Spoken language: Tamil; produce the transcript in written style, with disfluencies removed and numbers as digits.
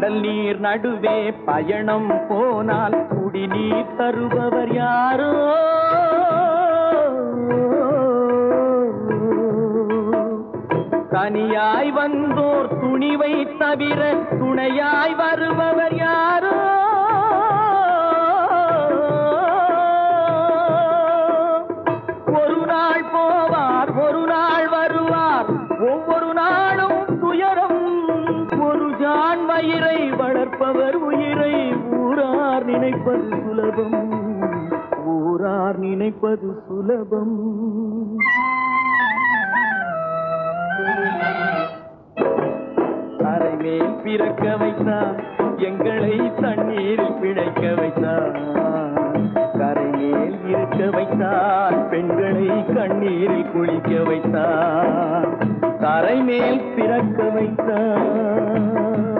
கடல் நீர் நடுவே பயணம் போனால் குடிநீர் தருபவர் யாரோ? தனியாய் வந்தோர் துணிவை தவிர துணையாய் வருபவர் யாரோ? ஒரு நாள் போவார், ஒரு நாள் வருவார், ஒவ்வொரு நாளும் துயரம். ஒரு ஜான் வயிறை வளர்ப்பவர் உயிரை ஊரார் நினைப்பது சுலபம், ஊரார் நினைப்பது சுலபம். அரை மேல் பிறக்க வைத்தார், எங்களை தண்ணீரில் பிழைக்க வைத்தார். கரை மேல் இருக்க வைத்தார், பெண்களை கண்ணீரில் குளிக்க வைத்தார். கரை மேல் பிறக்க வைத்தார்.